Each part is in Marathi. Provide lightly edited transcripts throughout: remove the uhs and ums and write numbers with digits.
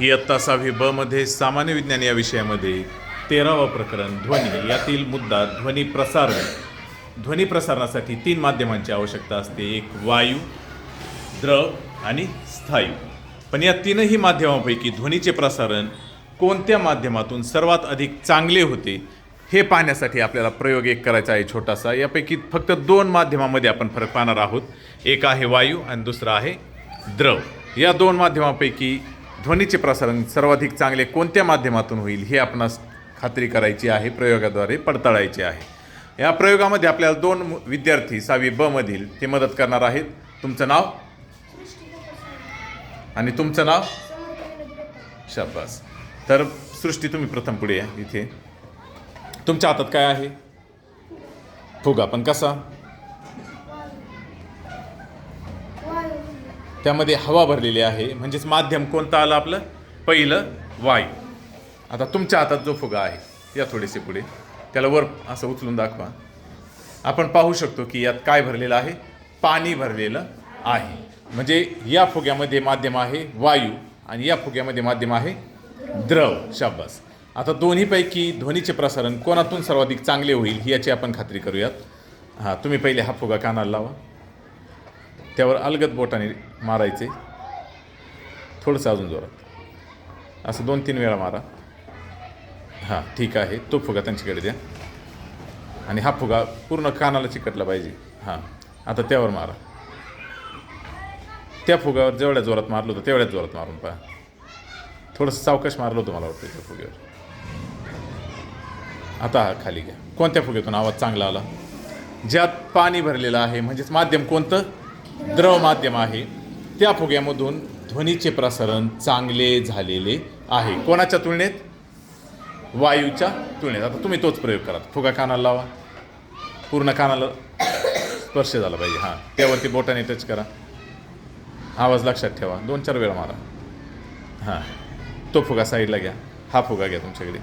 इयत्ता 6वी ब मध्ये सामान्य विज्ञान या विषयामध्ये 13वा प्रकरण ध्वनी यातील मुद्दा ध्वनी प्रसारण. ध्वनी प्रसारणासाठी 3 माध्यमांची आवश्यकता असते, एक वायू, द्रव आणि स्थायू. पण या तीनही माध्यमांपैकी ध्वनीचे प्रसारण कोणत्या माध्यमातून सर्वात अधिक चांगले होते हे पाहण्यासाठी आपल्याला प्रयोग एक करायचा आहे छोटासा. यापैकी फक्त 2 माध्यमांमध्ये आपण फरक पाहणार आहोत. एक आहे वायू आणि दुसरा आहे द्रव. या 2 माध्यमांपैकी ध्वनीचे प्रसारण सर्वाधिक चांगले कोणत्या माध्यमातून होईल हे आपणास खात्री करायची आहे, प्रयोगाद्वारे पडताळायचे आहे. या प्रयोगामध्ये आपल्याला 2 विद्यार्थी 6वी ब मधील ते मदत करणार आहेत. तुमचं नाव आणि तुमचं नाव? शाबास. तर सृष्टी, तुम्ही प्रथम पुढे या. इथे तुमच्या हातात काय आहे? फुगा. पण कसा? त्यामध्ये हवा भरलेली आहे, म्हणजेच माध्यम कोणतं आलं आपलं? पहिलं वायू. आता तुमच्या हातात जो फुगा आहे, या थोडेसे पुढे, त्याला वर असं उचलून दाखवा. आपण पाहू शकतो की यात काय भरलेलं आहे? पाणी भरलेलं आहे. म्हणजे या फुग्यामध्ये माध्यम आहे वायू आणि या फुग्यामध्ये माध्यम आहे द्रव. शाबास. आता दोन्हीपैकी ध्वनीचे प्रसारण कोणातून सर्वाधिक चांगले होईल ही याची आपण खात्री करूयात. हां, तुम्ही पहिले हा फुगा कानाला लावा. त्यावर अलगद बोटाने मारायचे, थोडंसं अजून जोरात, असं 2-3 वेळा मारा. हां, ठीक आहे. तो फुगा त्यांच्याकडे द्या आणि हा फुगा पूर्ण कानाला चिकटला पाहिजे. हां, आता त्यावर मारा. त्या फुग्यावर जेवढ्या जोरात मारलं होतं तेवढ्याच जोरात मारून पहा. थोडंसं सावकाश मारलं होतं मला वाटतं त्या फुग्यावर. आता हा खाली घ्या. कोणत्या फुग्यातून आवाज चांगला आला? ज्यात पाणी भरलेलं आहे, म्हणजेच माध्यम कोणतं? द्रव माध्यम आहे. त्या फुग्यामधून ध्वनीचे प्रसारण चांगले झालेले आहे. कोणाच्या तुलनेत? वायूच्या तुलनेत. आता तुम्ही तोच प्रयोग करा. फुगा कानाला लावा, पूर्ण कानाला स्पर्श झाला पाहिजे. हां, त्यावरती बोटाने टच करा. आवाज लक्षात ठेवा. 2-4 वेळा मारा. हां, तो फुगा साईडला घ्या. हा फुगा घ्या तुमच्याकडे.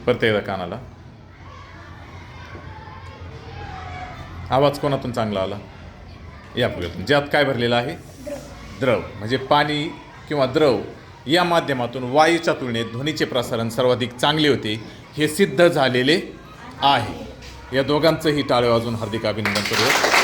परत एकदा कानाला. आवाज कोणातून चांगला आला? या फुग्यातून. ज्यात काय भरलेलं आहे? द्रव. म्हणजे पाणी किंवा द्रव या माध्यमातून वायूच्या तुलनेत ध्वनीचे प्रसारण सर्वाधिक चांगले होते हे सिद्ध झालेले आहे. या दोघांचंही टाळे वाजून हार्दिक अभिनंदन करूया.